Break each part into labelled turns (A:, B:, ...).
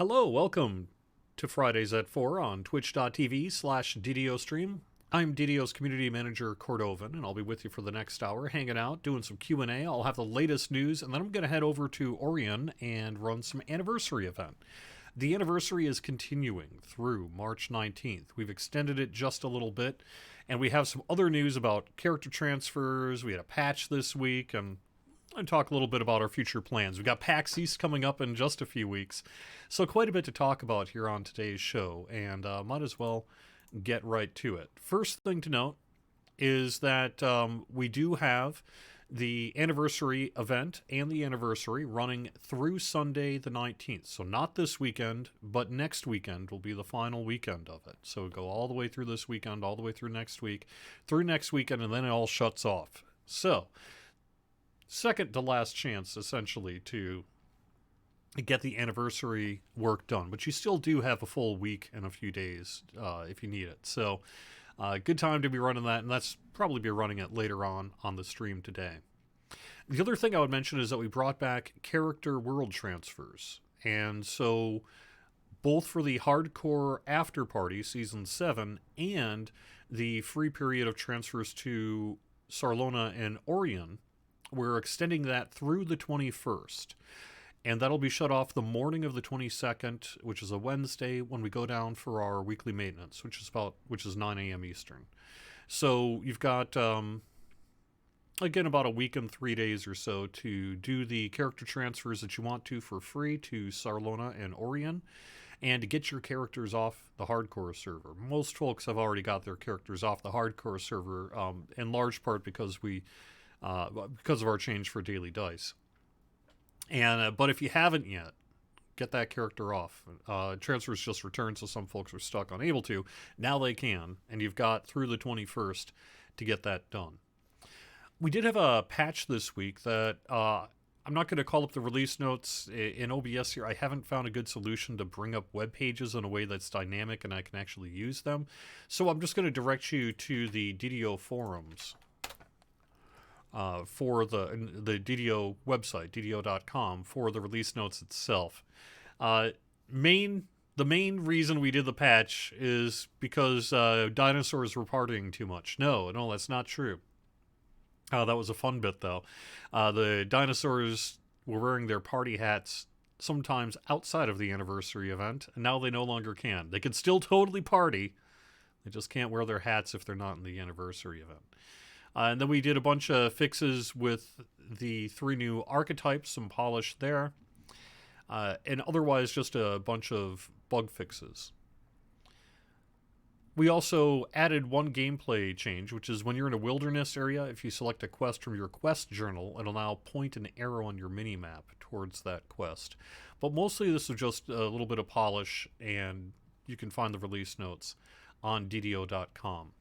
A: Hello, welcome to Fridays at 4 on twitch.tv/DDO stream. I'm DDO's community manager, Cordovan, and I'll be with you for the next hour, hanging out, doing some Q&A. I'll have the latest news, and then I'm going to head over to Orion and run some anniversary event. The anniversary is continuing through March 19th. We've extended it just a little bit, and we have some other news about character transfers. We had a patch this week, and talk a little bit about our future plans. We've got PAX East coming up in just a few weeks, so quite a bit to talk about here on today's show, and might as well get right to it. First thing to note is that we do have the anniversary event and the anniversary running through Sunday the 19th. So not this weekend, but next weekend will be the final weekend of it. So go all the way through this weekend, all the way through next week, through next weekend, and then it all shuts off. So second to last chance, essentially, to get the anniversary work done. But you still do have a full week and a few days if you need it. So good time to be running that, and that's probably be running it later on the stream today. The other thing I would mention is that we brought back character world transfers. And so both for the Hardcore After Party Season 7 and the free period of transfers to Sarlona and Orion, we're extending that through the 21st. And that'll be shut off the morning of the 22nd, which is a Wednesday, when we go down for our weekly maintenance, which is 9 a.m. Eastern. So you've got, again, about a week and 3 days or so to do the character transfers that you want to for free to Sarlona and Orion, and to get your characters off the hardcore server. Most folks have already got their characters off the hardcore server, in large part because of our change for daily dice. And but if you haven't yet, get that character off. Transfers just returned, so some folks are stuck unable to. Now they can, and you've got through the 21st to get that done. We did have a patch this week that I'm not going to call up the release notes in OBS here. I haven't found a good solution to bring up web pages in a way that's dynamic and I can actually use them. So I'm just going to direct you to the DDO forums. For the DDO website, DDO.com, for the release notes itself. The main reason we did the patch is because dinosaurs were partying too much. No, that's not true. That was a fun bit, though. The dinosaurs were wearing their party hats sometimes outside of the anniversary event, and now they no longer can. They can still totally party. They just can't wear their hats if they're not in the anniversary event. And then we did a bunch of fixes with the 3 new archetypes, some polish there, and otherwise just a bunch of bug fixes. We also added one gameplay change, which is when you're in a wilderness area, if you select a quest from your quest journal, it'll now point an arrow on your mini-map towards that quest. But mostly this is just a little bit of polish, and you can find the release notes on DDO.com.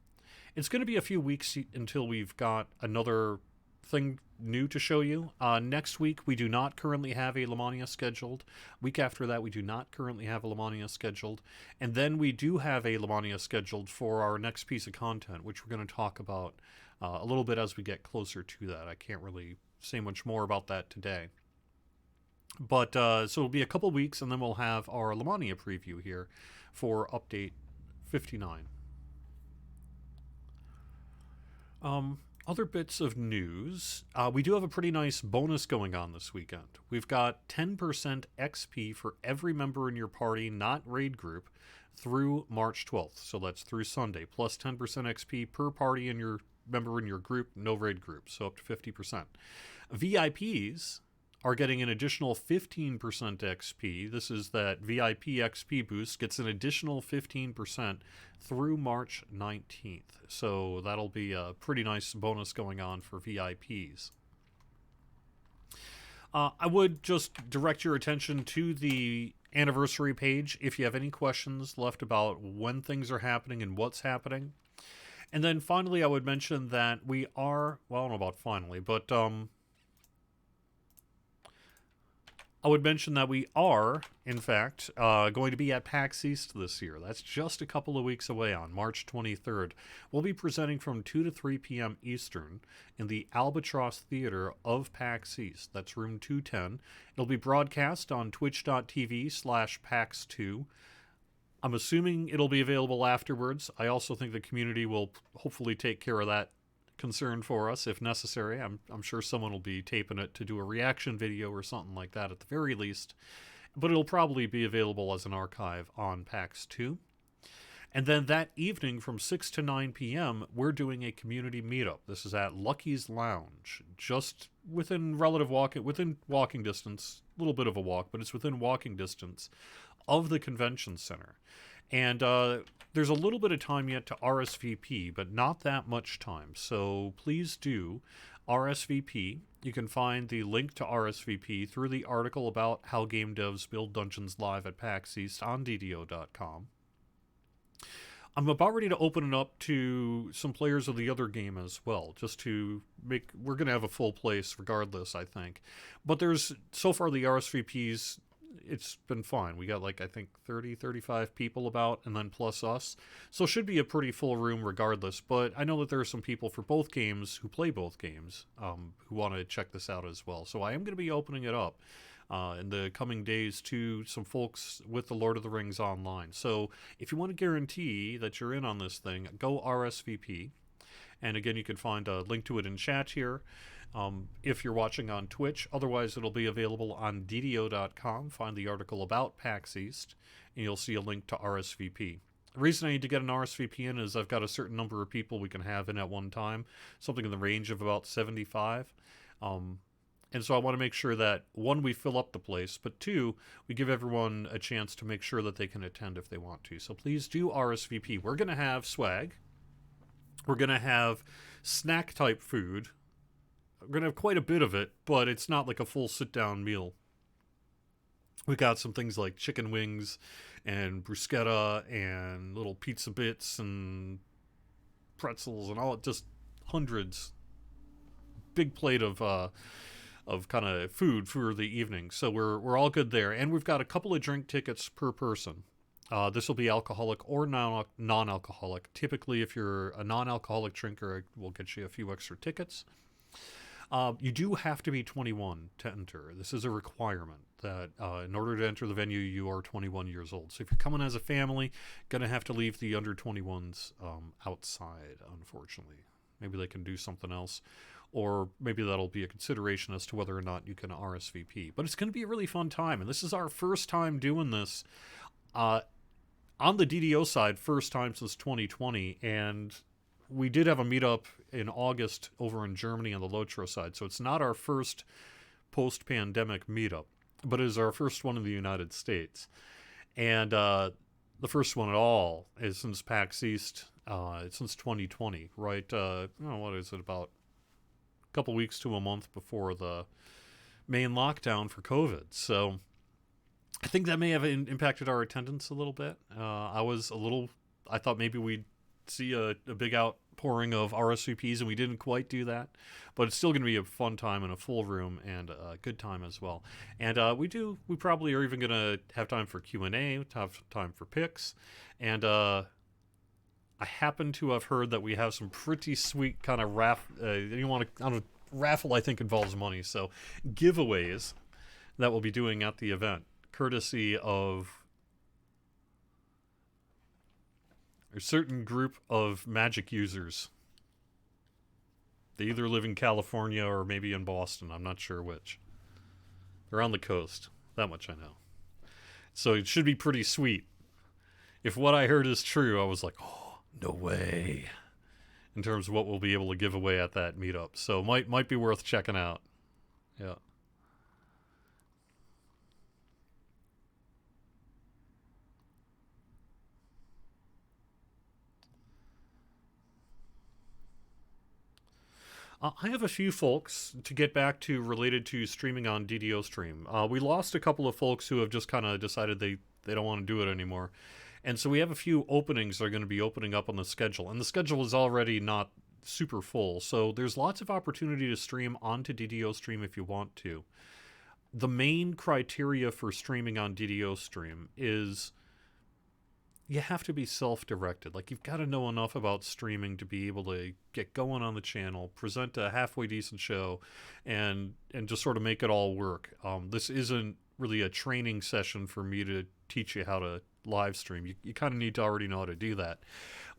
A: It's going to be a few weeks until we've got another thing new to show you. Next week, we do not currently have a Lamania scheduled. Week after that, we do not currently have a Lamania scheduled. And then we do have a Lamania scheduled for our next piece of content, which we're going to talk about a little bit as we get closer to that. I can't really say much more about that today. But so it'll be a couple weeks, and then we'll have our Lamania preview here for update 59. Other bits of news. We do have a pretty nice bonus going on this weekend. We've got 10% XP for every member in your party, not raid group, through March 12th. So that's through Sunday, plus 10% XP per party in your member in your group, no raid group, so up to 50%. VIPs are getting an additional 15% XP. This is that VIP XP boost, gets an additional 15% through March 19th. So that'll be a pretty nice bonus going on for VIPs. I would just direct your attention to the anniversary page if you have any questions left about when things are happening and what's happening. And then finally, I would mention that we are, well, I don't know about finally, but I would mention that we are, in fact, going to be at PAX East this year. That's just a couple of weeks away on March 23rd. We'll be presenting from 2 to 3 p.m. Eastern in the Albatross Theater of PAX East. That's room 210. It'll be broadcast on twitch.tv/PAX2. I'm assuming it'll be available afterwards. I also think the community will hopefully take care of that concern for us if necessary. I'm sure someone will be taping it to do a reaction video or something like that at the very least. But it'll probably be available as an archive on PAX 2. And then that evening from 6 to 9 p.m., we're doing a community meetup. This is at Lucky's Lounge, just within within walking distance, a little bit of a walk, but it's within walking distance of the convention center. And there's a little bit of time yet to RSVP, but not that much time. So please do RSVP. You can find the link to RSVP through the article about how game devs build dungeons live at PAX East on DDO.com. I'm about ready to open it up to some players of the other game as well, just to make... We're going to have a full place regardless, I think. But there's... So far, the RSVPs... It's been fine. We got, I think 30, 35 people about, and then plus us. So it should be a pretty full room regardless. But I know that there are some people for both games who play both games who want to check this out as well. So I am going to be opening it up in the coming days to some folks with the Lord of the Rings Online. So if you want to guarantee that you're in on this thing, go RSVP. And again, you can find a link to it in chat here. If you're watching on Twitch, otherwise it'll be available on DDO.com. Find the article about PAX East, and you'll see a link to RSVP. The reason I need to get an RSVP in is I've got a certain number of people we can have in at one time, something in the range of about 75. And so I want to make sure that, one, we fill up the place, but two, we give everyone a chance to make sure that they can attend if they want to. So please do RSVP. We're going to have swag. We're going to have snack-type food. We're going to have quite a bit of it, but it's not like a full sit-down meal. We got some things like chicken wings and bruschetta and little pizza bits and pretzels and all, just hundreds. Big plate of kind of food for the evening. So we're all good there. And we've got a couple of drink tickets per person. This will be alcoholic or non-alcoholic. Typically, if you're a non-alcoholic drinker, it will get you a few extra tickets. You do have to be 21 to enter. This is a requirement that in order to enter the venue, you are 21 years old. So if you're coming as a family, going to have to leave the under 21s outside, unfortunately. Maybe they can do something else, or maybe that'll be a consideration as to whether or not you can RSVP. But it's going to be a really fun time, and this is our first time doing this on the DDO side, first time since 2020, and we did have a meetup in August over in Germany on the Lotro side, so it's not our first post-pandemic meetup, but it is our first one in the United States. And the first one at all is since PAX East, since 2020, right? What is it, about a couple weeks to a month before the main lockdown for COVID. So I think that may have impacted our attendance a little bit. I thought maybe we'd see a big outpouring of RSVPs, and we didn't quite do that, but it's still going to be a fun time and a full room and a good time as well. And we probably are even going to have time for Q&A, have time for picks, and I happen to have heard that we have some pretty sweet kind of raffle. I think involves money, so giveaways that we'll be doing at the event, courtesy of a certain group of Magic users. They either live in California or maybe in Boston. I'm not sure which. They're on the coast. That much I know. So it should be pretty sweet. If what I heard is true, I was like, oh, no way. In terms of what we'll be able to give away at that meetup. So might be worth checking out. Yeah. I have a few folks to get back to related to streaming on DDO Stream. We lost a couple of folks who have just kind of decided they don't want to do it anymore. And so we have a few openings that are going to be opening up on the schedule. And the schedule is already not super full. So there's lots of opportunity to stream onto DDO Stream if you want to. the main criteria for streaming on DDO Stream is you have to be self-directed. Like, you've got to know enough about streaming to be able to get going on the channel, present a halfway decent show, and just sort of make it all work. This isn't really a training session for me to teach you how to live stream. You kind of need to already know how to do that.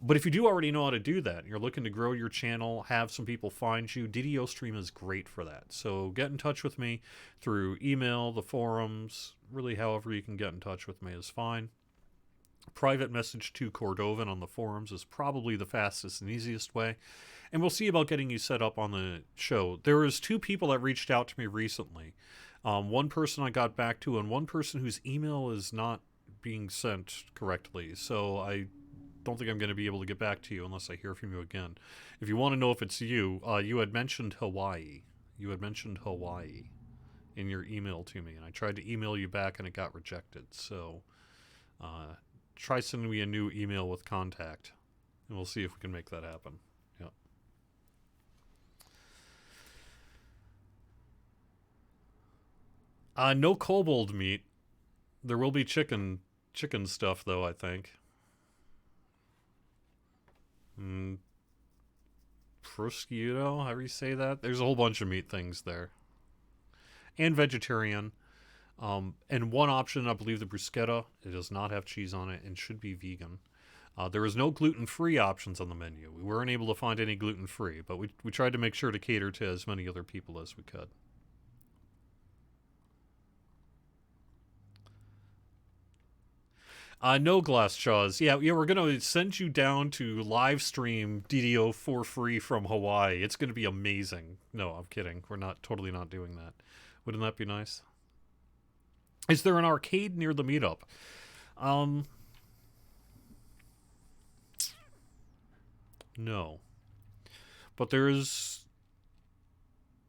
A: But if you do already know how to do that, and you're looking to grow your channel, have some people find you, DDO Stream is great for that. So get in touch with me through email, the forums, really however you can get in touch with me is fine. Private message to Cordovan on the forums is probably the fastest and easiest way. And we'll see about getting you set up on the show. There was 2 people that reached out to me recently. One person I got back to, and one person whose email is not being sent correctly. So I don't think I'm going to be able to get back to you unless I hear from you again. If you want to know if it's you, you had mentioned Hawaii. You had mentioned Hawaii in your email to me, and I tried to email you back and it got rejected. So try sending me a new email with contact, and we'll see if we can make that happen. Yeah. No kobold meat. There will be chicken stuff, though, I think. Prosciutto, however you say that. There's a whole bunch of meat things there. And vegetarian. And one option, I believe the bruschetta, it does not have cheese on it and should be vegan. There is no gluten-free options on the menu. We weren't able to find any gluten-free, but we tried to make sure to cater to as many other people as we could. No Glass Jaws. Yeah, we're going to send you down to live stream DDO for free from Hawaii. It's going to be amazing. No, I'm kidding. We're totally not doing that. Wouldn't that be nice? Is there an arcade near the meetup? No. But there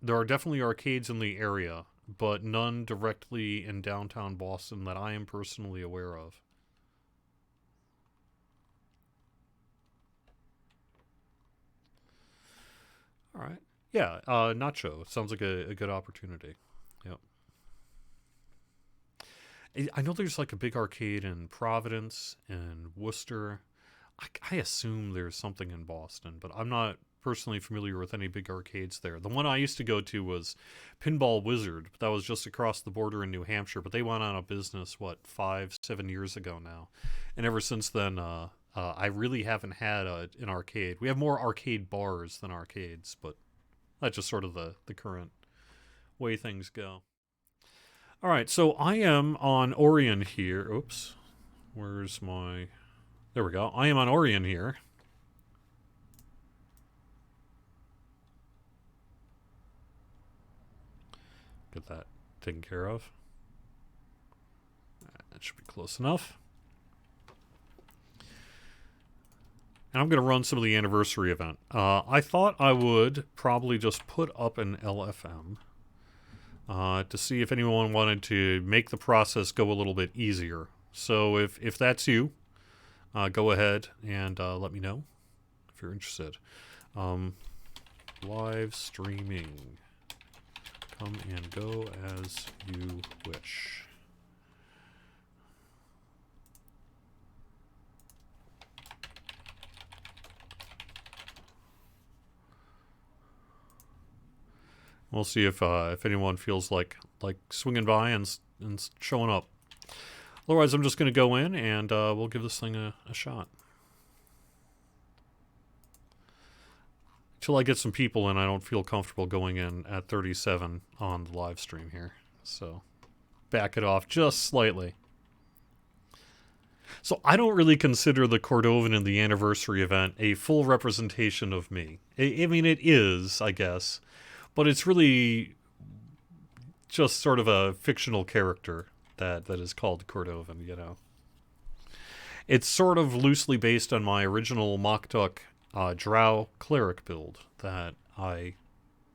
A: are definitely arcades in the area, but none directly in downtown Boston that I am personally aware of. All right. Yeah, Nacho. Sounds like a good opportunity. Yep. I know there's like a big arcade in Providence and Worcester. I assume there's something in Boston, but I'm not personally familiar with any big arcades there. The one I used to go to was Pinball Wizard, but that was just across the border in New Hampshire, but they went out of business, 5-7 years ago now. And ever since then, I really haven't had an arcade. We have more arcade bars than arcades, but that's just sort of the current way things go. All right, so I am on Orion here. Oops. Where's my... There we go. I am on Orion here. Get that taken care of. That should be close enough. And I'm going to run some of the anniversary event. I thought I would probably just put up an LFM to see if anyone wanted to make the process go a little bit easier. So if that's you, go ahead and let me know if you're interested. Live streaming. Come and go as you wish. We'll see if anyone feels like swinging by and showing up. Otherwise, I'm just going to go in and we'll give this thing a shot. Until I get some people in, I don't feel comfortable going in at 37 on the live stream here. So back it off just slightly. So I don't really consider the Cordovan and the anniversary event a full representation of me. I mean, it is, I guess. But it's really just sort of a fictional character that is called Cordovan, you know. It's sort of loosely based on my original Moktuk Drow cleric build that I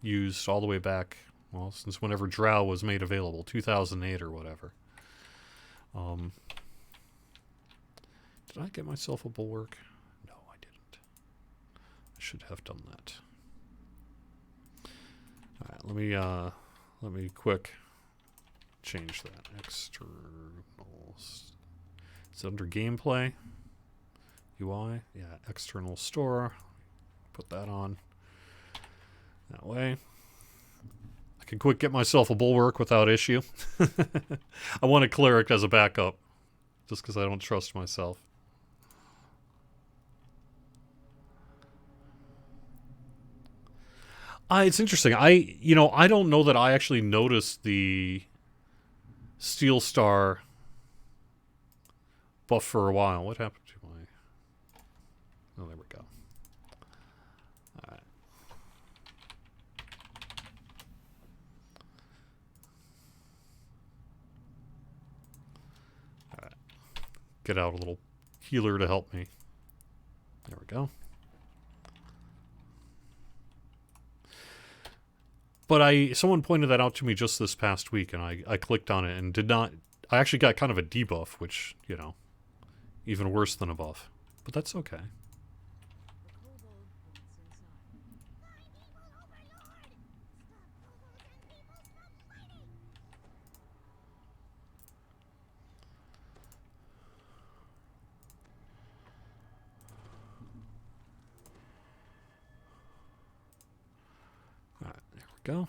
A: used all the way back, well, since whenever Drow was made available, 2008 or whatever. Did I get myself a bulwark? No, I didn't. I should have done that. All right, let me quick change that. External. It's under gameplay. UI. Yeah, external store. Put that on. That way. I can quick get myself a bulwark without issue. I want a cleric as a backup. Just because I don't trust myself. It's interesting. I don't know that I actually noticed the Steel Star buff for a while. What happened to my... Oh, there we go. Alright. Alright. Get out a little healer to help me. There we go. But someone pointed that out to me just this past week, and I clicked on it and did not... I actually got kind of a debuff, which, you know, even worse than a buff. But that's okay. Alright, there we go.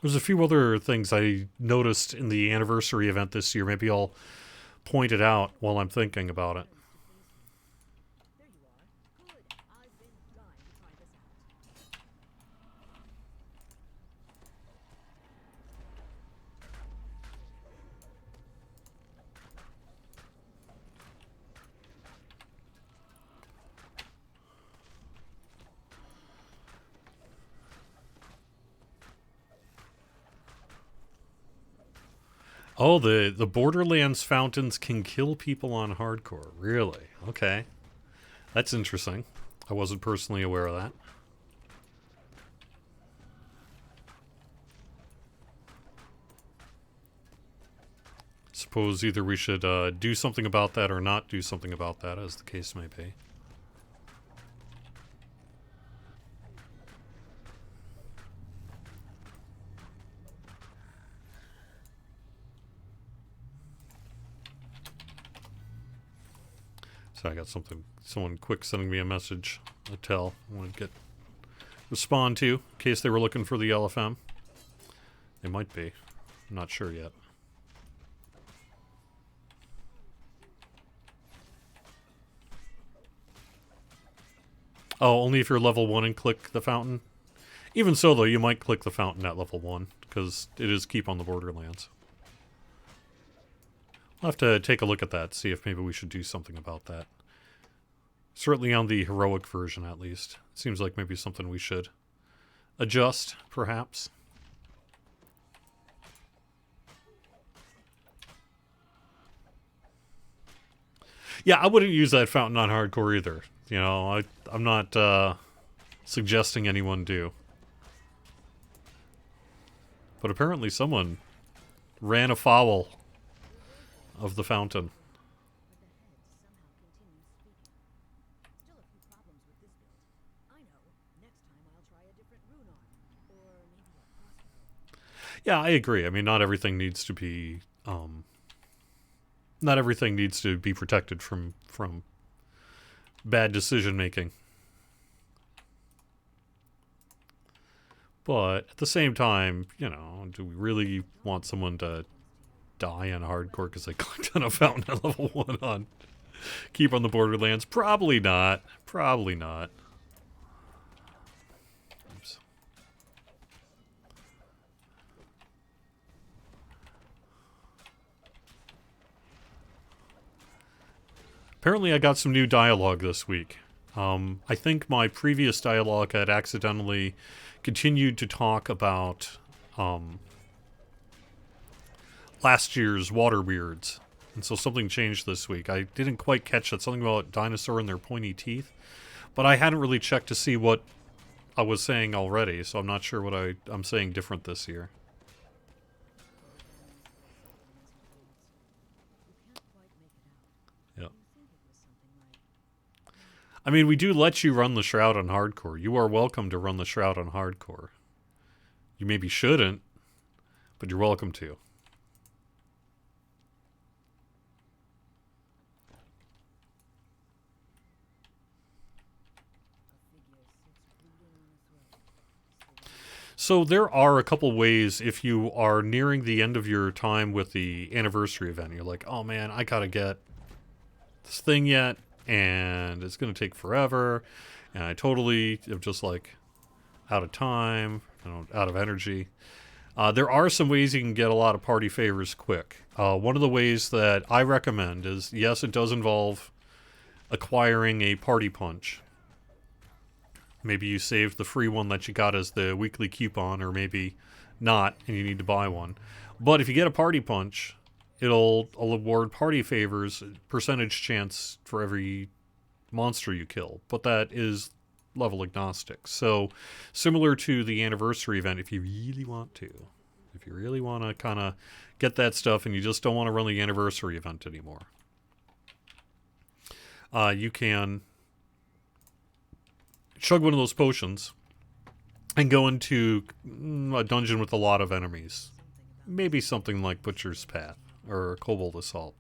A: There's a few other things I noticed in the anniversary event this year. Maybe I'll point it out while I'm thinking about it. Oh, the Borderlands fountains can kill people on hardcore. Really? Okay. That's interesting. I wasn't personally aware of that. Suppose either we should do something about that or not do something about that, as the case may be. So I got someone quick sending me a message, a tell I want to respond to, in case they were looking for the LFM. They might be. I'm not sure yet. Oh, only if you're level 1 and click the fountain? Even so, though, you might click the fountain at level 1, because it is keep on the Borderlands. I'll have to take a look at that, see if maybe we should do something about that. Certainly on the heroic version, at least. Seems like maybe something we should adjust, perhaps. Yeah, I wouldn't use that fountain on hardcore either. You know, I'm not suggesting anyone do. But apparently someone ran afoul of the fountain. Yeah, I agree. I mean, not everything needs to be protected from bad decision making. But at the same time, you know, do we really want someone to die on hardcore because they clicked on a fountain at level 1 on keep on the Borderlands? Probably not. Probably not. Oops. Apparently I got some new dialogue this week. I think my previous dialogue had accidentally continued to talk about last year's water weirds. And so something changed this week. I didn't quite catch that. Something about dinosaur and their pointy teeth. But I hadn't really checked to see what I was saying already, so I'm not sure what I'm saying different this year. I mean, we do let you run the Shroud on Hardcore. You are welcome to run the Shroud on Hardcore. You maybe shouldn't, but you're welcome to. So there are a couple ways if you are nearing the end of your time with the anniversary event. You're like, oh man, I gotta get this thing yet, and it's gonna take forever, and I totally am just like out of time, out of energy. There are some ways you can get a lot of party favors quick. One of the ways that I recommend is, yes, it does involve acquiring a party punch. Maybe you saved the free one that you got as the weekly coupon, or maybe not, and you need to buy one. But if you get a party punch, it'll award party favors, percentage chance for every monster you kill. But that is level agnostic. So similar to the anniversary event, if you really want to kind of get that stuff and you just don't want to run the anniversary event anymore, you can chug one of those potions and go into a dungeon with a lot of enemies. Maybe something like Butcher's Path or Kobold Assault.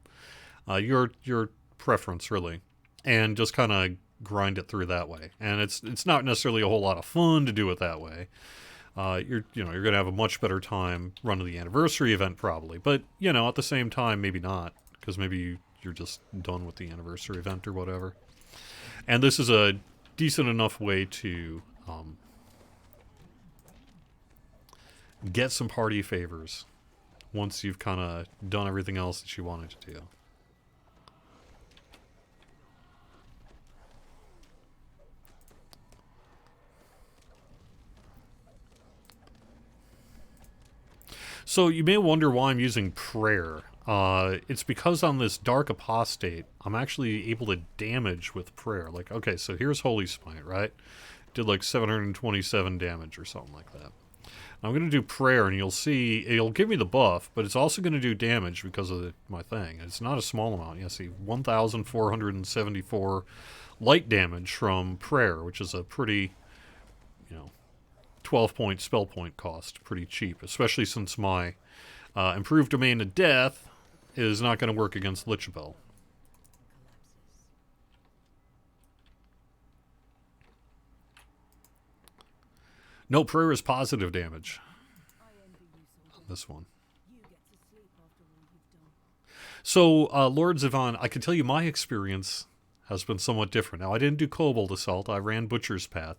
A: Your preference, really. And just kind of grind it through that way. And it's not necessarily a whole lot of fun to do it that way. You're going to have a much better time running the anniversary event probably. But, at the same time, maybe not. Because maybe you're just done with the anniversary event or whatever. And this is a decent enough way to get some party favors once you've kind of done everything else that you wanted to do. So you may wonder why I'm using prayer. It's because on this Dark Apostate, I'm actually able to damage with prayer. Like, okay, so here's Holy Smite, right? Did like 727 damage or something like that. I'm going to do prayer, and you'll see, it'll give me the buff, but it's also going to do damage because of my thing. It's not a small amount. You see, 1,474 light damage from prayer, which is a pretty, 12-point spell point cost. Pretty cheap, especially since my improved Domain of Death is not going to work against Lichabel. No, prayer is positive damage on this one. So, Lord Zivan, I can tell you my experience has been somewhat different. Now, I didn't do Kobold Assault. I ran Butcher's Path.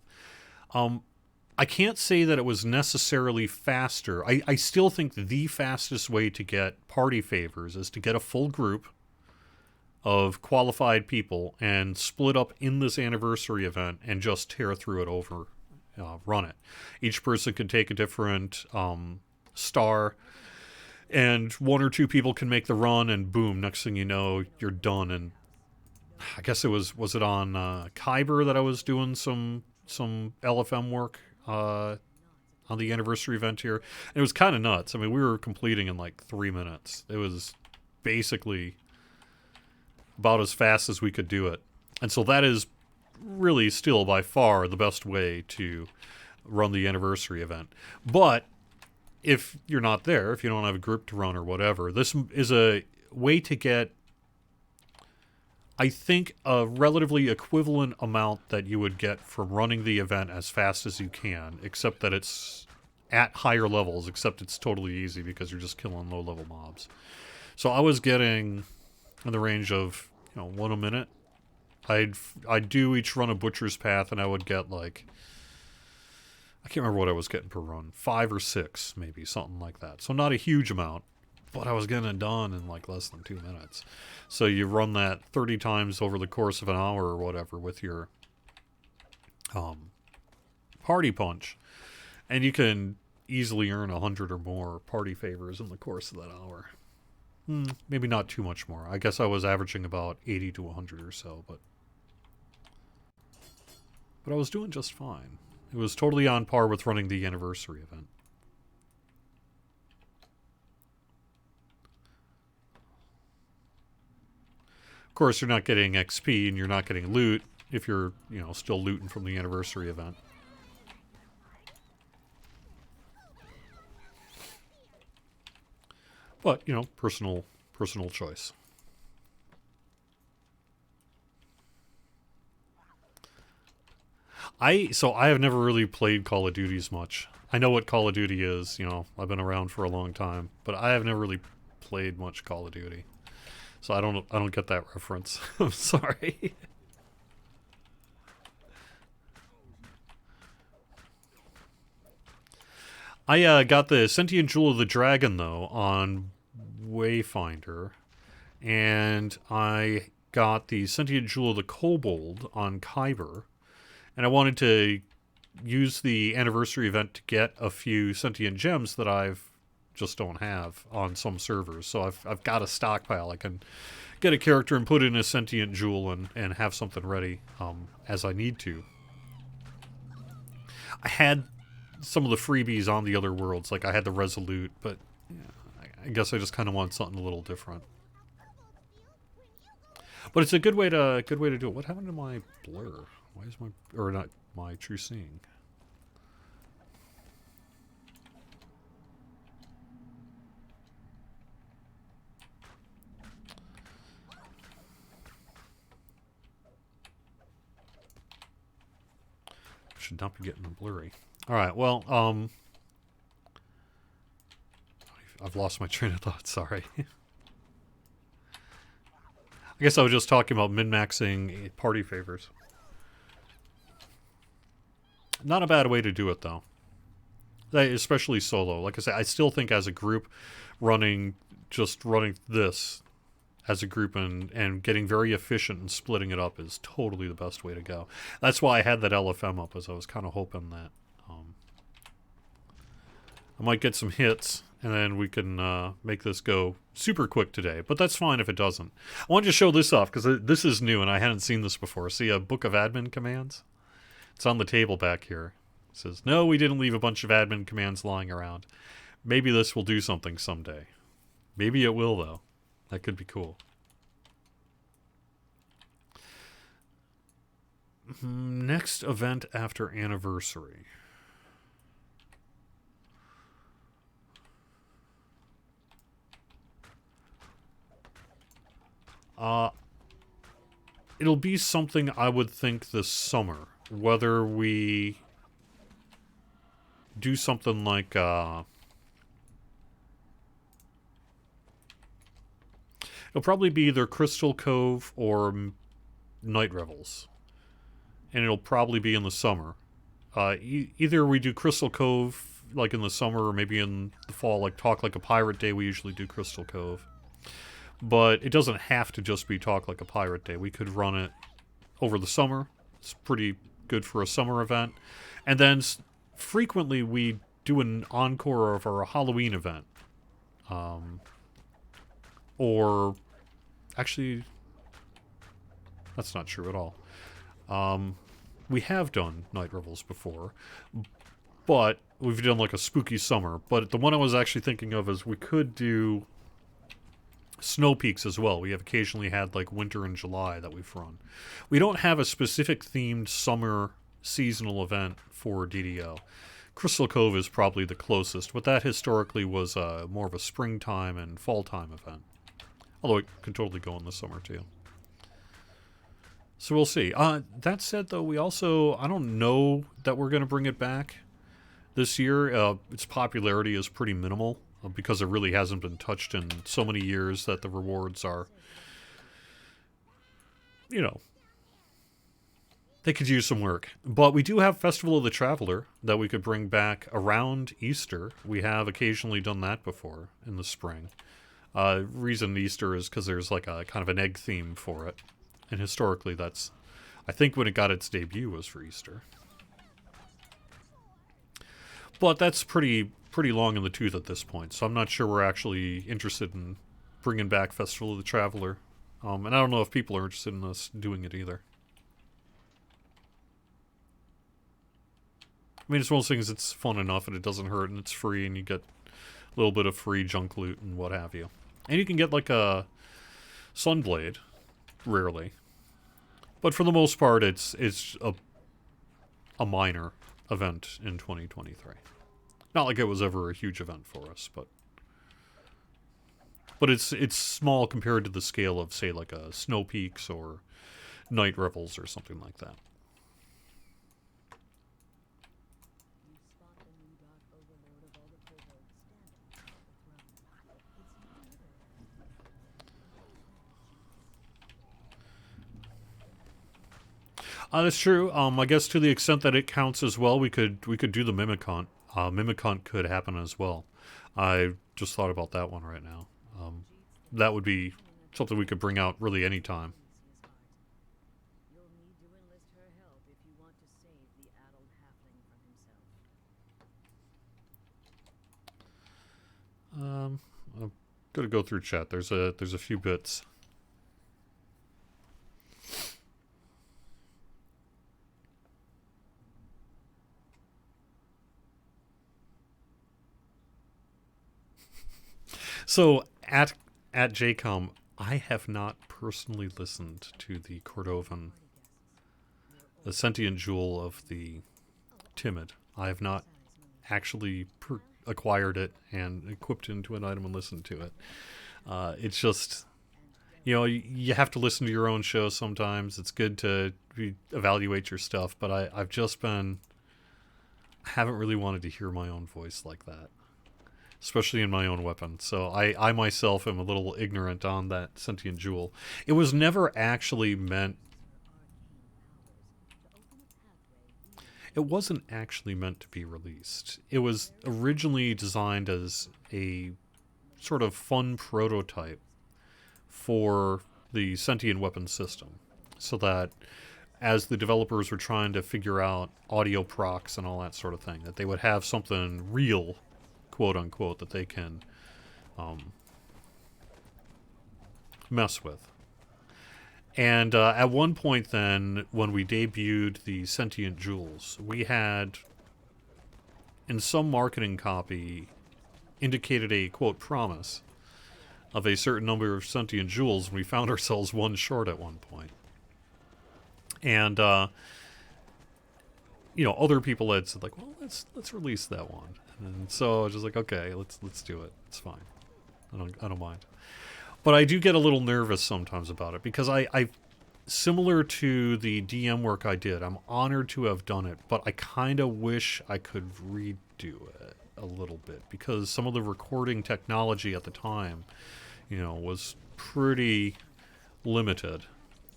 A: I can't say that it was necessarily faster. I still think the fastest way to get party favors is to get a full group of qualified people and split up in this anniversary event and just tear through it over, run it. Each person can take a different star, and one or two people can make the run, and boom, next thing you know, you're done. And I guess was it on Kyber that I was doing some LFM work on the anniversary event here. And it was kind of nuts. I mean, we were completing in like 3 minutes. It was basically about as fast as we could do it. And so that is really still by far the best way to run the anniversary event. But if you're not there, if you don't have a group to run or whatever, this is a way to get, I think, a relatively equivalent amount that you would get from running the event as fast as you can, except that it's at higher levels, except it's totally easy because you're just killing low-level mobs. So I was getting in the range of, 1 a minute. I'd do each run a Butcher's Path, and I would get, like, I can't remember what I was getting per run. 5 or 6, maybe, something like that. So not a huge amount. But I was getting it done in like less than 2 minutes. So you run that 30 times over the course of an hour or whatever with your party punch. And you can easily earn 100 or more party favors in the course of that hour. Maybe not too much more. I guess I was averaging about 80 to 100 or so. But I was doing just fine. It was totally on par with running the anniversary event. Of course, you're not getting XP and you're not getting loot if you're, you know, still looting from the anniversary event. But, you know, personal choice. So I have never really played Call of Duty as much. I know what Call of Duty is, you know, I've been around for a long time, but I have never really played much Call of Duty. So I don't get that reference. I'm sorry. I got the Sentient Jewel of the Dragon though on Wayfinder, and I got the Sentient Jewel of the Kobold on Kyber, and I wanted to use the anniversary event to get a few sentient gems that I've just don't have on some servers. So I've got a stockpile. I can get a character and put in a sentient jewel and have something ready as I need to. I had some of the freebies on the other worlds, like I had the Resolute, but yeah, I guess I just kind of want something a little different. But it's a good way to do it. What happened to my blur? Why is not my true seeing? Should not be getting blurry. All right, well, I've lost my train of thought. Sorry. I guess I was just talking about min-maxing party favors. Not a bad way to do it, though. Especially solo. Like I said, I still think as a group, running this as a group and getting very efficient and splitting it up is totally the best way to go. That's why I had that LFM up, as I was kind of hoping that I might get some hits, and then we can make this go super quick today. But that's fine if it doesn't. I wanted to show this off, because this is new, and I hadn't seen this before. See a book of admin commands? It's on the table back here. It says, no, we didn't leave a bunch of admin commands lying around. Maybe this will do something someday. Maybe it will, though. That could be cool. Next event after anniversary. It'll be something I would think this summer. Whether we do something like, it'll probably be either Crystal Cove or Night Revels. And it'll probably be in the summer. Either we do Crystal Cove, like in the summer, or maybe in the fall, like Talk Like a Pirate Day, we usually do Crystal Cove. But it doesn't have to just be Talk Like a Pirate Day. We could run it over the summer. It's pretty good for a summer event. And then frequently we do an encore of our Halloween event. Or actually, that's not true at all. We have done Night Revels before, but we've done like a spooky summer. But the one I was actually thinking of is we could do Snow Peaks as well. We have occasionally had like Winter in July that we've run. We don't have a specific themed summer seasonal event for DDO. Crystal Cove is probably the closest, but that historically was more of a springtime and fall time event. Although it could totally go in the summer too. So we'll see. That said, though, we also, I don't know that we're going to bring it back this year. Its popularity is pretty minimal because it really hasn't been touched in so many years that the rewards are, you know, they could use some work. But we do have Festival of the Traveler that we could bring back around Easter. We have occasionally done that before in the spring. Reason Easter is because there's like a kind of an egg theme for it. And historically that's, I think when it got its debut was for Easter. But that's pretty long in the tooth at this point, so I'm not sure we're actually interested in bringing back Festival of the Traveler. And I don't know if people are interested in us doing it either. I mean, it's one of those things that's fun enough and it doesn't hurt and it's free and you get a little bit of free junk loot and what have you. And you can get like a Sunblade, rarely. But for the most part, it's a minor event in 2023. Not like it was ever a huge event for us, but it's small compared to the scale of, say, like a Snow Peaks or Night Revels or something like that. That's true. I guess to the extent that it counts as well, we could do the Mimicont. Mimicont could happen as well. I just thought about that one right now. That would be something we could bring out really any time. I'm gonna go through chat. There's a few bits. So at JCOM, I have not personally listened to the Cordovan, the sentient jewel of the Timid. I have not actually acquired it and equipped it into an item and listened to it. It's just, you have to listen to your own show sometimes. It's good to evaluate your stuff, but I've just been, I haven't really wanted to hear my own voice like that, especially in my own weapon. So I myself am a little ignorant on that sentient jewel. It was never actually meant, it wasn't actually meant to be released. It was originally designed as a sort of fun prototype for the sentient weapon system, so that as the developers were trying to figure out audio procs and all that sort of thing, that they would have something real, quote unquote, that they can mess with. And at one point then, when we debuted the Sentient Jewels, we had, in some marketing copy, indicated a, quote, promise of a certain number of Sentient Jewels, and we found ourselves one short at one point. And, other people had said, like, well, let's release that one. And so I was just like, okay, let's do it. It's fine. I don't mind. But I do get a little nervous sometimes about it, because I similar to the DM work I did, I'm honored to have done it, but I kind of wish I could redo it a little bit, because some of the recording technology at the time, was pretty limited.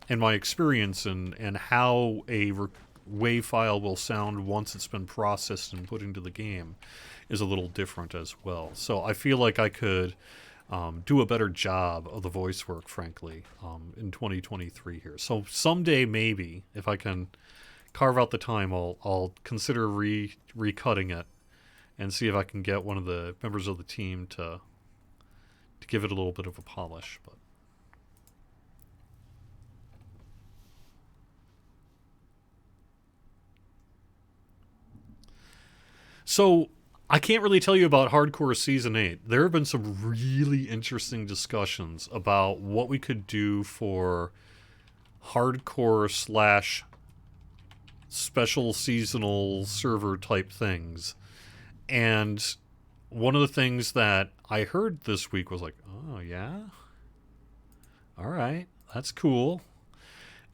A: And my experience and how a WAV file will sound once it's been processed and put into the game is a little different as well. So I feel like I could do a better job of the voice work, frankly, in 2023 here. So someday, maybe, if I can carve out the time, I'll consider recutting it and see if I can get one of the members of the team to give it a little bit of a polish. But so I can't really tell you about Hardcore Season 8. There have been some really interesting discussions about what we could do for hardcore / special seasonal server type things. And one of the things that I heard this week was like, oh, yeah? All right, that's cool.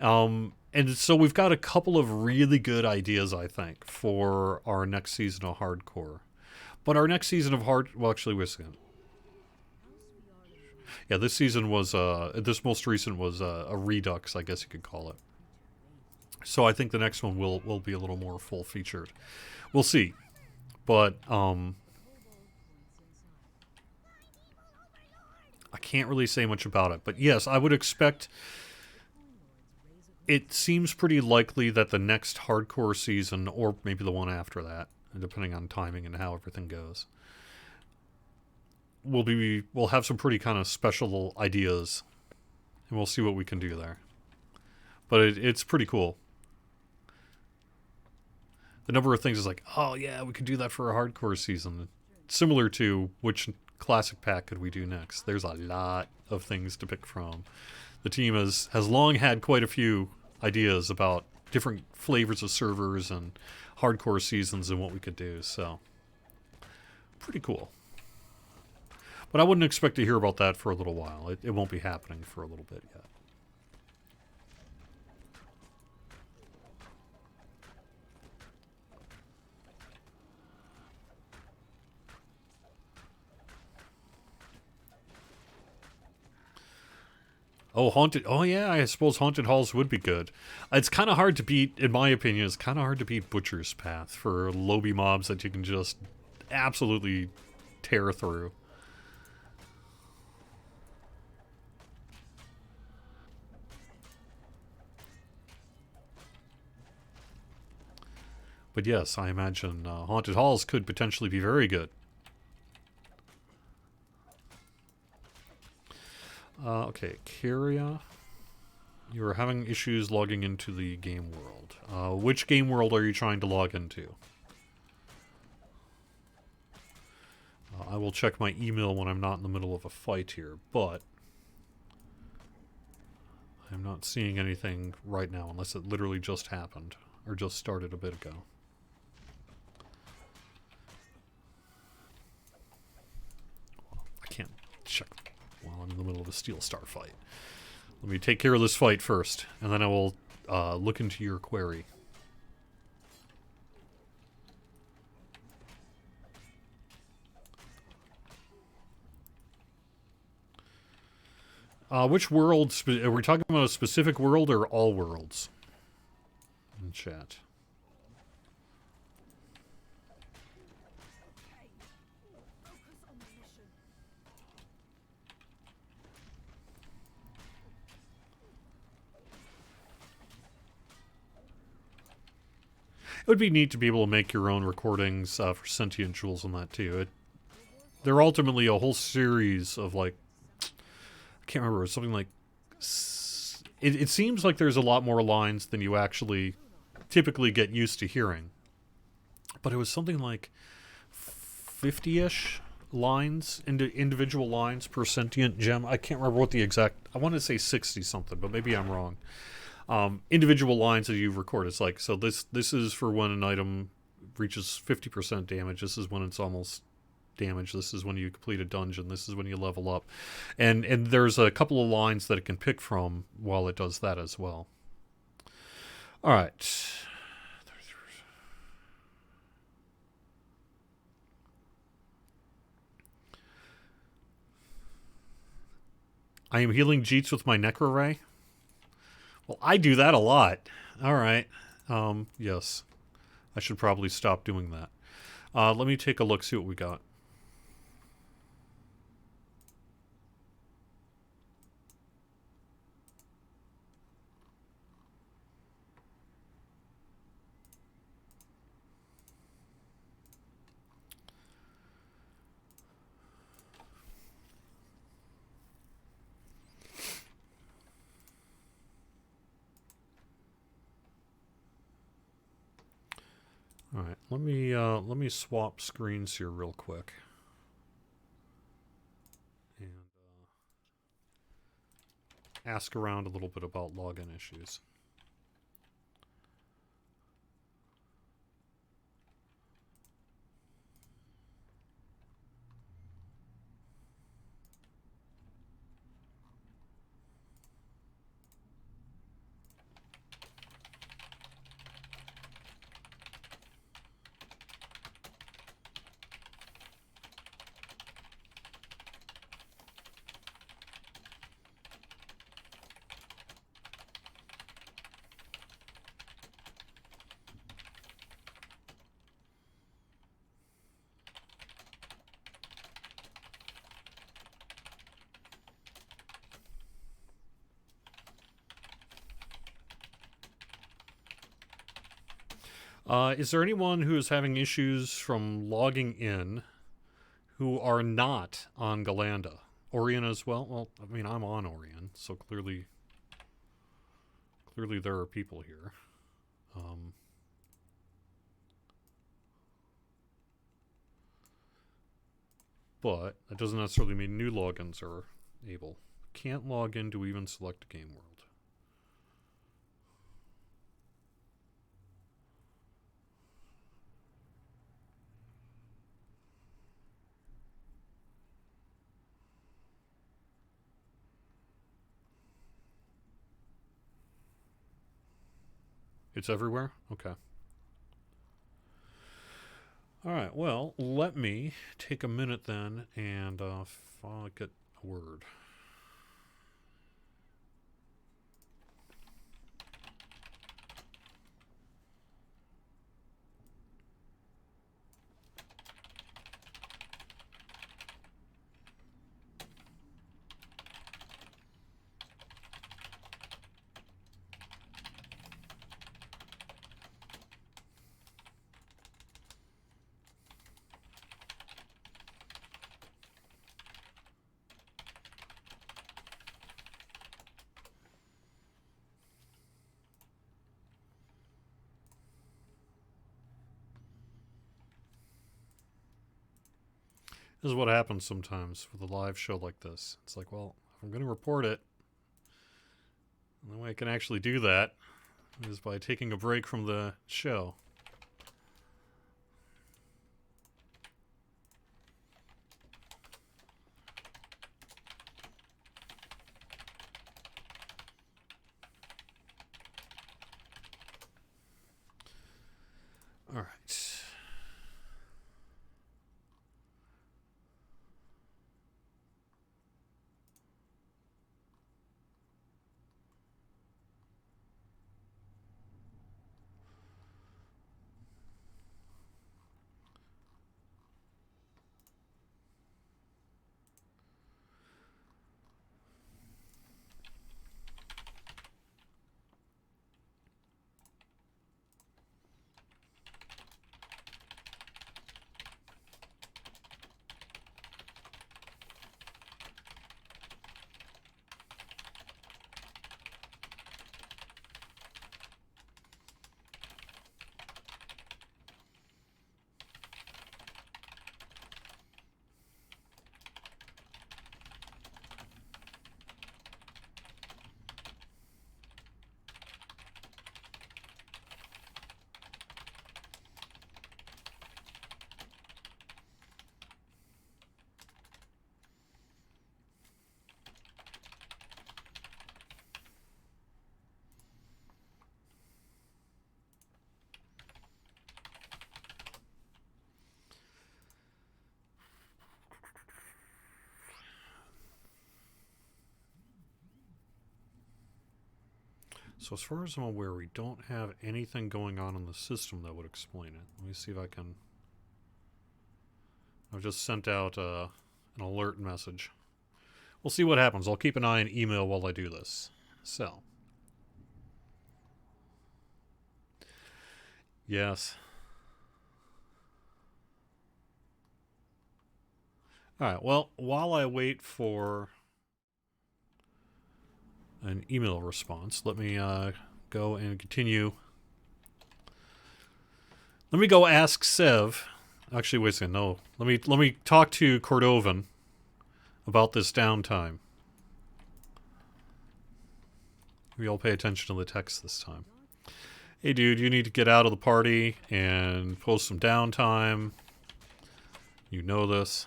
A: And so we've got a couple of really good ideas, I think, for our next season of Hardcore. But our next season of well, actually, wait a second. Yeah, this season was, this most recent was a redux, I guess you could call it. So I think the next one will be a little more full-featured. We'll see. But, I can't really say much about it. But yes, I would expect, it seems pretty likely that the next Hardcore season, or maybe the one after that, depending on timing and how everything goes, we'll have some pretty kind of special ideas, and we'll see what we can do there. But it's pretty cool. The number of things is like, oh yeah, we could do that for a Hardcore season. Similar to which classic pack could we do next. There's a lot of things to pick from. The team has long had quite a few ideas about different flavors of servers and hardcore seasons and what we could do. So, pretty cool. But I wouldn't expect to hear about that for a little while. It won't be happening for a little bit yet. Oh, Haunted. Oh, yeah, I suppose Haunted Halls would be good. It's kind of hard to beat, in my opinion, it's kind of hard to beat Butcher's Path for lobby mobs that you can just absolutely tear through. But yes, I imagine Haunted Halls could potentially be very good. Okay, Kyria. You are having issues logging into the game world. Which game world are you trying to log into? I will check my email when I'm not in the middle of a fight here, but I'm not seeing anything right now unless it literally just happened or just started a bit ago. I can't check while I'm in the middle of a Steel Star fight. Let me take care of this fight first, and then I will look into your query. Which world? Are we talking about a specific world or all worlds? In chat. It would be neat to be able to make your own recordings for Sentient Jewels and that too. They're ultimately a whole series of like, I can't remember, something like, it seems like there's a lot more lines than you actually typically get used to hearing. But it was something like 50-ish lines, individual lines per sentient gem. I can't remember what the exact, I want to say 60 something, but maybe I'm wrong. Individual lines that you record. It's like, so this is for when an item reaches 50% damage. This is when it's almost damaged. This is when you complete a dungeon. This is when you level up. And there's a couple of lines that it can pick from while it does that as well. All right. I am healing Jeets with my Necro Ray. Well, I do that a lot. All right. Yes. I should probably stop doing that. Let me take a look, see what we got. All right, let me swap screens here real quick. And ask around a little bit about login issues. Is there anyone who is having issues from logging in who are not on Galanda? Orion as well? Well, I mean, I'm on Orion, so clearly there are people here. But that doesn't necessarily mean new logins are able. Can't log in to even select a game world. It's everywhere? Okay. Alright, well, let me take a minute then and get a word. This is what happens sometimes with a live show like this. It's like, well, if I'm going to report it, the way I can actually do that is by taking a break from the show. All right. So as far as I'm aware, we don't have anything going on in the system that would explain it. Let me see if I can... I've just sent out an alert message. We'll see what happens. I'll keep an eye on email while I do this. So. Yes. Alright, well, while I wait for an email response, let me go and continue. Let me go ask Sev. Actually, wait a second. No, let me talk to Cordovan about this downtime. Maybe I'll pay attention to the text this time. Hey, dude, you need to get out of the party and post some downtime. You know this.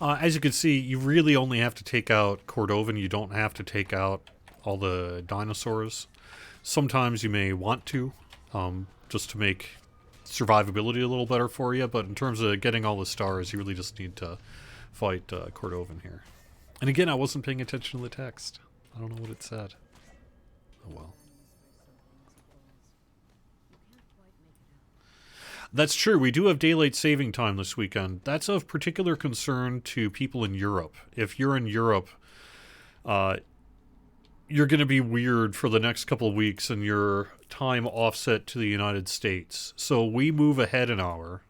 A: As you can see, you really only have to take out Cordovan. You don't have to take out all the dinosaurs. Sometimes you may want to, just to make survivability a little better for you. But in terms of getting all the stars, you really just need to fight Cordovan here. And again, I wasn't paying attention to the text. I don't know what it said. Oh well. That's true. We do have daylight saving time this weekend. That's of particular concern to people in Europe. If you're in Europe, you're going to be weird for the next couple of weeks in your time offset to the United States. So we move ahead an hour,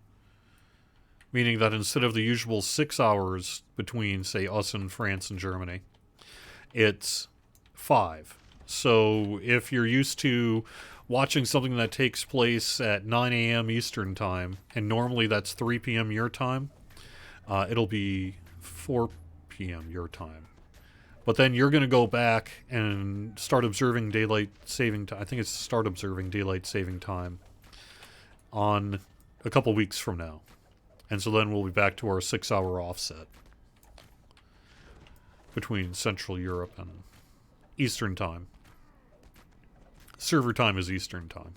A: meaning that instead of the usual 6 hours between, say, us and France and Germany, it's 5. So if you're used to watching something that takes place at 9 a.m. Eastern time, and normally that's 3 p.m. your time, it'll be 4 p.m. your time. But then you're going to go back and start observing daylight saving time. I think it's start observing daylight saving time on a couple weeks from now. And so then we'll be back to our 6-hour offset between Central Europe and Eastern Time. Server time is Eastern Time.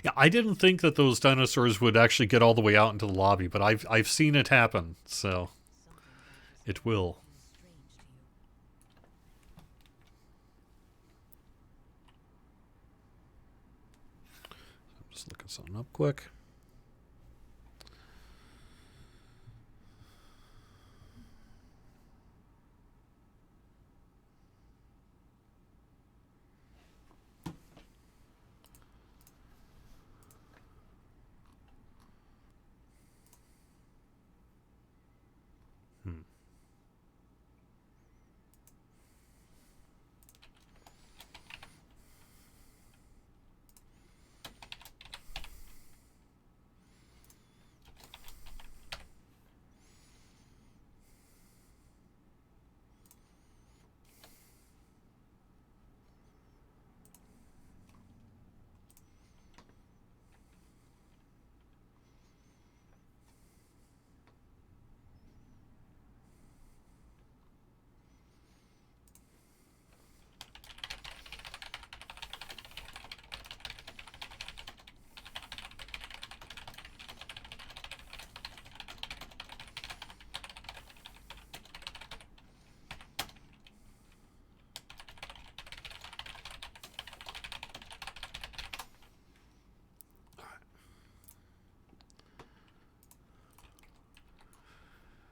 A: Yeah, I didn't think that those dinosaurs would actually get all the way out into the lobby, but I've seen it happen, so it will. I'm just looking something up quick.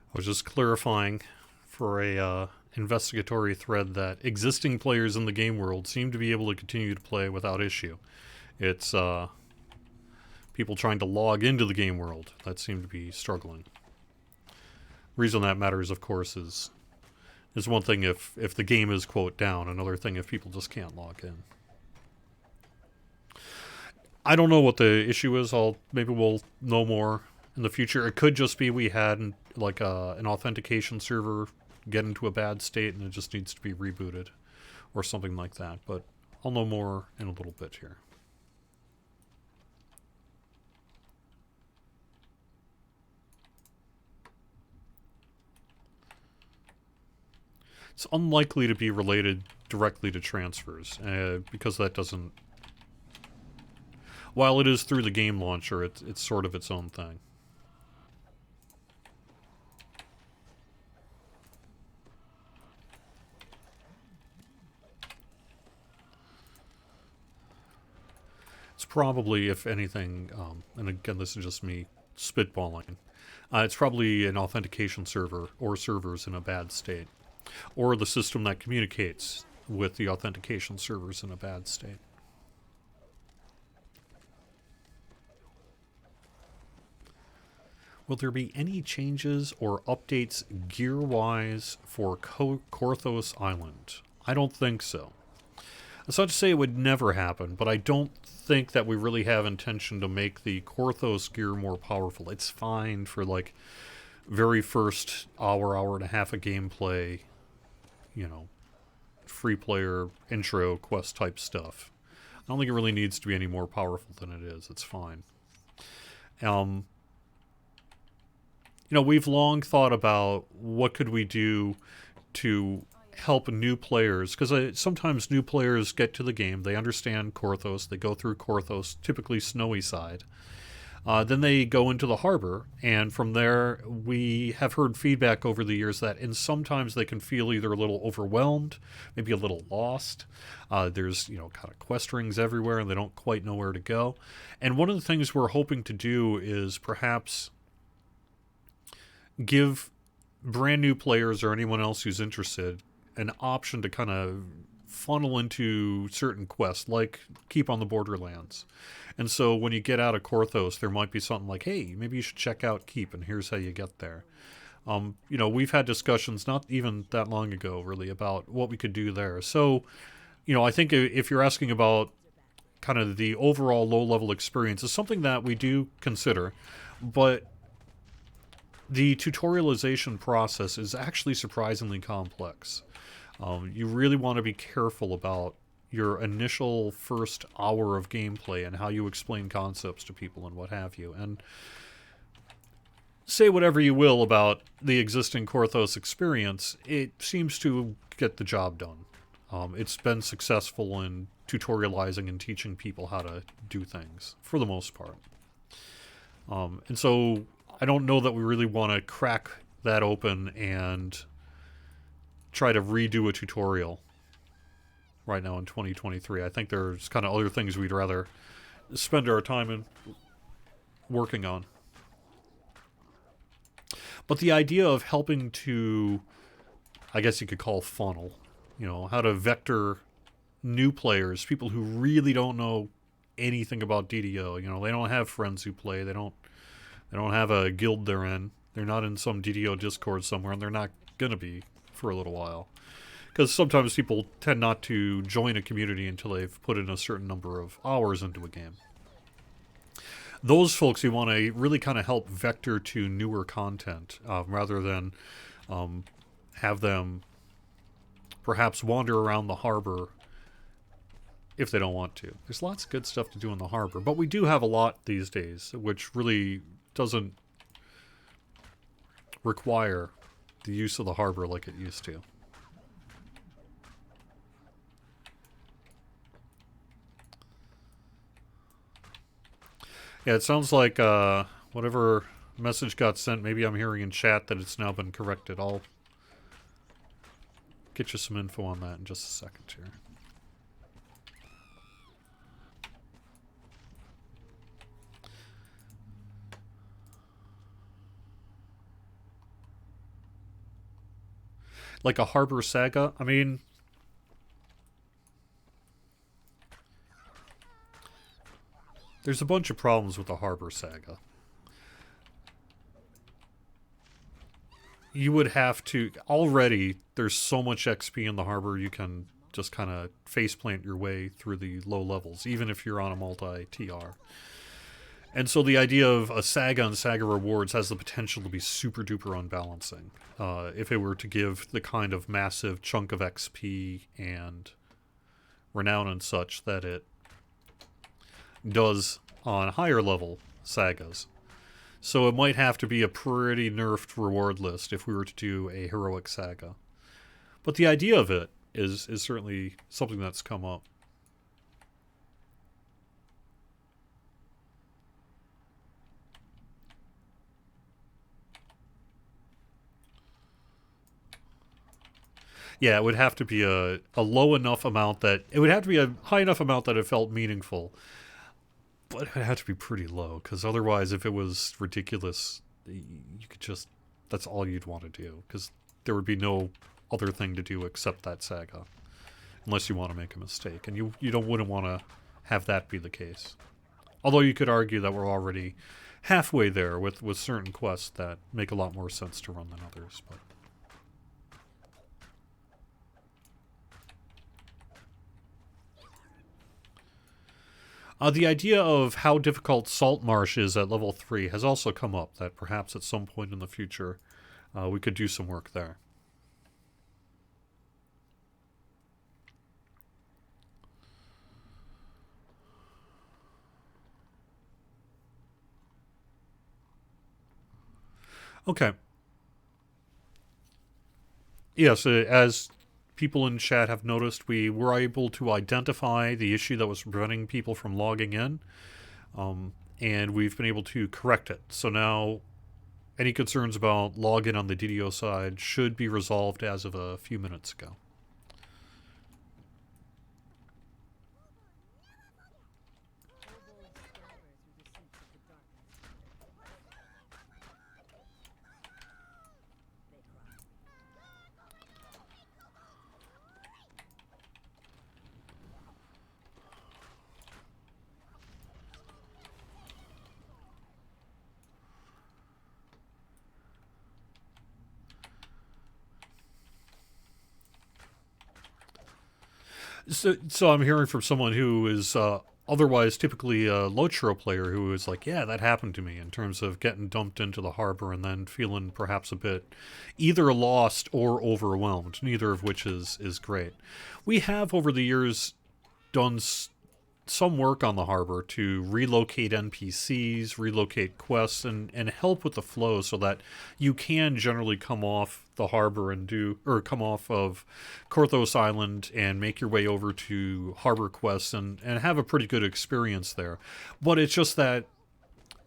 A: I was just clarifying for a investigatory thread that existing players in the game world seem to be able to continue to play without issue. It's people trying to log into the game world that seem to be struggling. Reason that matters, of course, is one thing if the game is, quote, down. Another thing if people just can't log in. I don't know what the issue is. Maybe we'll know more in the future. It could just be we had like an authentication server get into a bad state and it just needs to be rebooted or something like that. But I'll know more in a little bit here. It's unlikely to be related directly to transfers because that doesn't... While it is through the game launcher, it's sort of its own thing. It's probably, if anything, and again, this is just me spitballing, it's probably an authentication server or servers in a bad state, or the system that communicates with the authentication servers in a bad state. Will there be any changes or updates gear-wise for Korthos Island? I don't think so. That's not to say it would never happen, but I don't think that we really have intention to make the Korthos gear more powerful. It's fine for, like, very first hour and a half of gameplay, you know, free player intro quest type stuff. I don't think it really needs to be any more powerful than it is. It's fine. You know, we've long thought about what could we do to help new players, because sometimes new players get to the game, they understand Korthos, they go through Korthos, typically snowy side. Then they go into the harbor, and from there we have heard feedback over the years that sometimes they can feel either a little overwhelmed, maybe a little lost. There's, you know, kind of quest rings everywhere, and they don't quite know where to go. And one of the things we're hoping to do is perhaps give brand new players or anyone else who's interested an option to kind of funnel into certain quests, like Keep on the Borderlands. And so when you get out of Korthos, there might be something like, hey, maybe you should check out Keep, and here's how you get there. You know, we've had discussions not even that long ago, really, about what we could do there. So I think if you're asking about kind of the overall low-level experience, is something that we do consider, but the tutorialization process is actually surprisingly complex. You really want to be careful about your initial first hour of gameplay and how you explain concepts to people and what have you. And say whatever you will about the existing Korthos experience, it seems to get the job done. It's been successful in tutorializing and teaching people how to do things, for the most part. And so I don't know that we really want to crack that open and try to redo a tutorial right now in 2023. I think there's kind of other things we'd rather spend our time in working on. But the idea of helping to, I guess you could call funnel, how to vector new players, people who really don't know anything about DDO. They don't have friends who play. They don't have a guild they're in. They're not in some DDO Discord somewhere, and they're not gonna be for a little while. Because sometimes people tend not to join a community until they've put in a certain number of hours into a game. Those folks you want to really kind of help vector to newer content, rather than have them perhaps wander around the harbor if they don't want to. There's lots of good stuff to do in the harbor, but we do have a lot these days, which really doesn't require the use of the harbor like it used to. Yeah, it sounds like whatever message got sent, maybe I'm hearing in chat that it's now been corrected. I'll get you some info on that in just a second here. Like a harbor saga? I mean, there's a bunch of problems with the harbor saga. You would have to... Already, there's so much XP in the harbor, you can just kind of faceplant your way through the low levels, even if you're on a multi-TR. And so the idea of a saga and saga rewards has the potential to be super duper unbalancing. If it were to give the kind of massive chunk of XP and renown and such that it does on higher level sagas. So it might have to be a pretty nerfed reward list if we were to do a heroic saga. But the idea of it is certainly something that's come up. Yeah, it would have to be a low enough amount that... It would have to be a high enough amount that it felt meaningful. But it would have to be pretty low, because otherwise, if it was ridiculous, you could just... That's all you'd want to do, because there would be no other thing to do except that saga. Unless you want to make a mistake. And you wouldn't want to have that be the case. Although you could argue that we're already halfway there with certain quests that make a lot more sense to run than others, but... The idea of how difficult Saltmarsh is at level 3 has also come up, that perhaps at some point in the future we could do some work there. Okay. Yes, as people in chat have noticed, we were able to identify the issue that was preventing people from logging in, and we've been able to correct it. So now any concerns about login on the DDO side should be resolved as of a few minutes ago. So I'm hearing from someone who is otherwise typically a Lotro player who is like, yeah, that happened to me in terms of getting dumped into the harbor and then feeling perhaps a bit either lost or overwhelmed, neither of which is great. We have over the years done some work on the harbor to relocate NPCs, relocate quests, and help with the flow so that you can generally come off the harbor and come off of Korthos Island and make your way over to harbor quests and have a pretty good experience there. But it's just that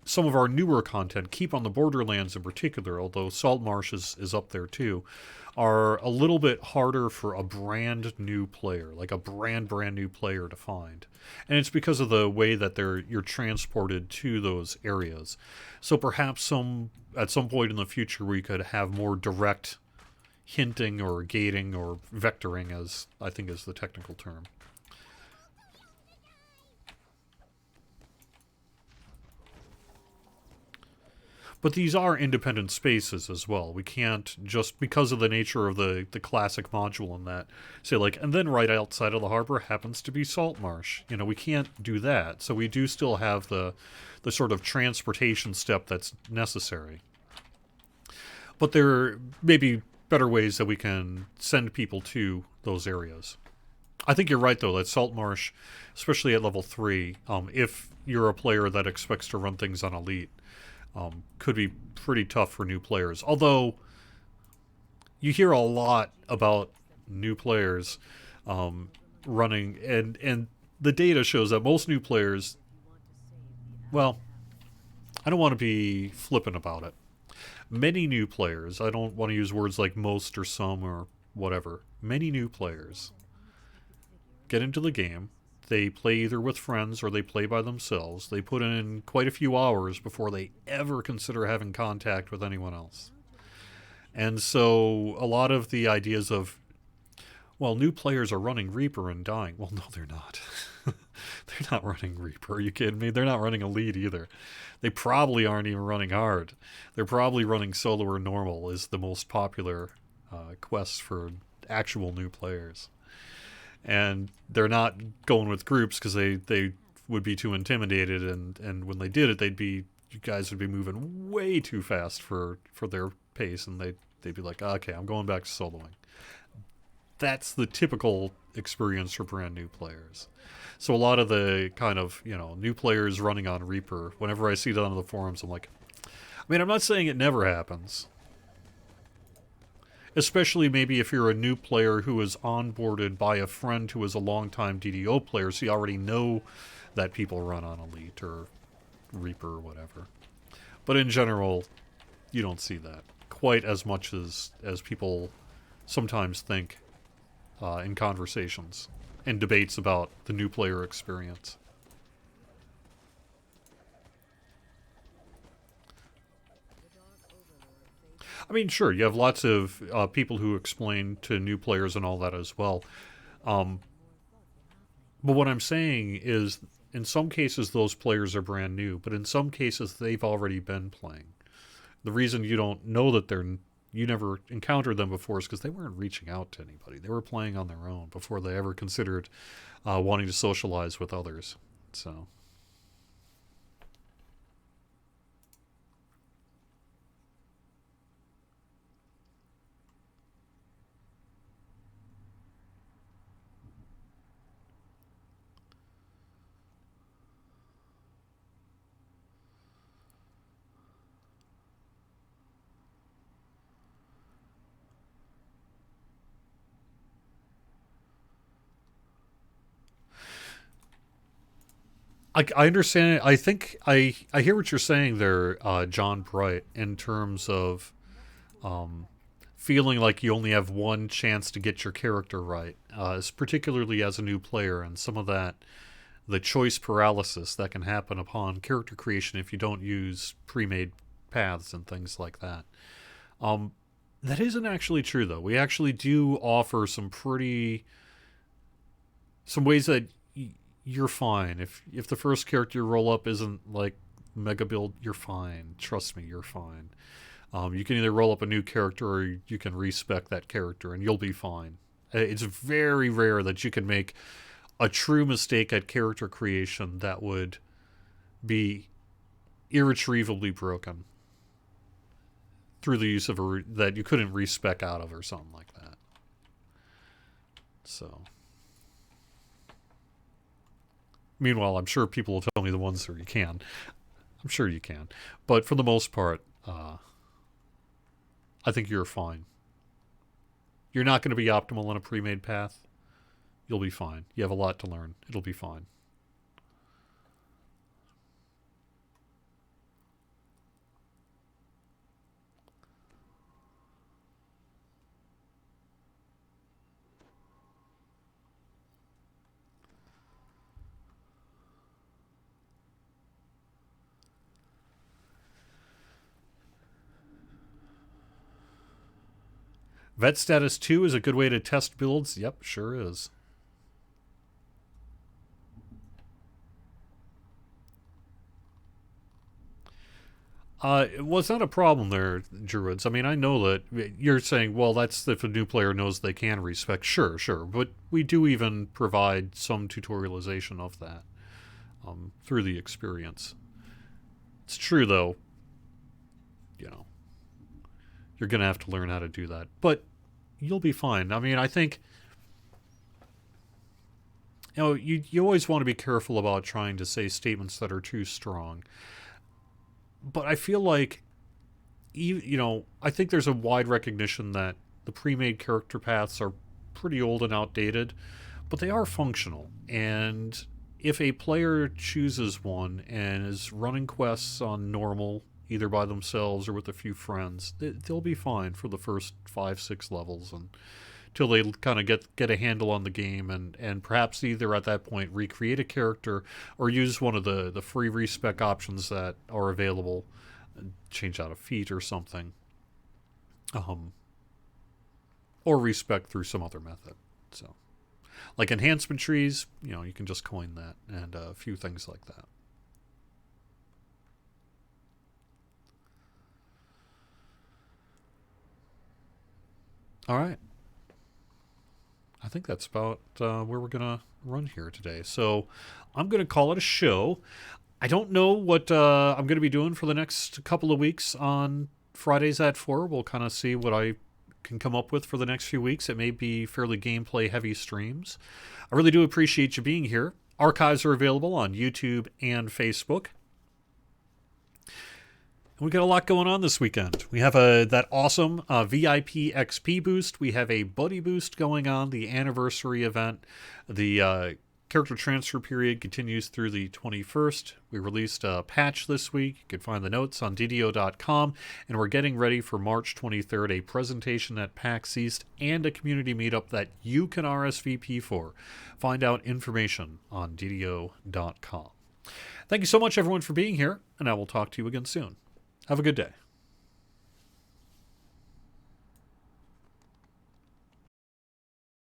A: some of our newer content, Keep on the Borderlands in particular, although Saltmarsh is up there too, are a little bit harder for a brand new player, like a brand new player to find. And it's because of the way that you're transported to those areas. So perhaps at some point in the future we could have more direct hinting or gating or vectoring, as I think is the technical term. But these are independent spaces as well. We can't, just because of the nature of the classic module in that, say like, and then right outside of the harbor happens to be Saltmarsh. We can't do that. So we do still have the sort of transportation step that's necessary. But there may be better ways that we can send people to those areas. I think you're right, though, that Saltmarsh, especially at level 3, if you're a player that expects to run things on Elite, could be pretty tough for new players. Although you hear a lot about new players running, and the data shows that most new players, well, I don't want to be flippant about it. Many new players, I don't want to use words like most or some or whatever, many new players get into the game. They play either with friends or they play by themselves. They put in quite a few hours before they ever consider having contact with anyone else. And so a lot of the ideas of, well, new players are running Reaper and dying. Well, no, they're not. They're not running Reaper. Are you kidding me? They're not running Elite either. They probably aren't even running Hard. They're probably running Solo or Normal is the most popular quest for actual new players. And they're not going with groups because they would be too intimidated, and when they did it, you guys would be moving way too fast for their pace, and they'd be like, okay, I'm going back to soloing. That's the typical experience for brand new players. So a lot of the kind of new players running on Reaper, whenever I see that on the forums, I'm like, I mean, I'm not saying it never happens. Especially maybe if you're a new player who is onboarded by a friend who is a longtime DDO player, so you already know that people run on Elite or Reaper or whatever. But in general, you don't see that quite as much as people sometimes think in conversations and debates about the new player experience. I mean, sure, you have lots of people who explain to new players and all that as well. Um, but what I'm saying is, in some cases, those players are brand new, but in some cases, they've already been playing. The reason you don't know that you never encountered them before is because they weren't reaching out to anybody. They were playing on their own before they ever considered wanting to socialize with others. So. I understand it. I think I hear what you're saying there, John Bright, in terms of feeling like you only have one chance to get your character right, particularly as a new player, and some of that, the choice paralysis that can happen upon character creation if you don't use pre-made paths and things like that. Um, that isn't actually true, though. We actually do offer some ways that you're fine. If the first character you roll up isn't like mega build, you're fine. Trust me, you're fine. You can either roll up a new character or you can respec that character, and you'll be fine. It's very rare that you can make a true mistake at character creation that would be irretrievably broken through the use of that you couldn't respec out of or something like that. So, meanwhile, I'm sure people will tell me the ones where you can. I'm sure you can, but for the most part, I think you're fine. You're not going to be optimal on a pre-made path. You'll be fine. You have a lot to learn. It'll be fine. Vet Status 2 is a good way to test builds. Yep, sure is. Well, it's not a problem there, Druids. I mean, I know that you're saying, well, that's if a new player knows they can respec. Sure, sure. But we do even provide some tutorialization of that through the experience. It's true, though. You know, you're going to have to learn how to do that. But you'll be fine. I mean, I think, you always want to be careful about trying to say statements that are too strong. But I feel like, I think there's a wide recognition that the pre-made character paths are pretty old and outdated, but they are functional. And if a player chooses one and is running quests on normal, either by themselves or with a few friends, they'll be fine for the first 5-6 levels until they kind of get a handle on the game and perhaps either at that point recreate a character or use one of the free respec options that are available, change out a feat or something, or respec through some other method. So, like enhancement trees, you can just coin that and a few things like that. All right. I think that's about where we're going to run here today. So I'm going to call it a show. I don't know what I'm going to be doing for the next couple of weeks on Fridays at 4. We'll kind of see what I can come up with for the next few weeks. It may be fairly gameplay heavy streams. I really do appreciate you being here. Archives are available on YouTube and Facebook. We got a lot going on this weekend. We have that awesome VIP XP boost. We have a buddy boost going on, the anniversary event. The character transfer period continues through the 21st. We released a patch this week. You can find the notes on DDO.com. And we're getting ready for March 23rd, a presentation at PAX East and a community meetup that you can RSVP for. Find out information on DDO.com. Thank you so much, everyone, for being here, and I will talk to you again soon. Have a good day.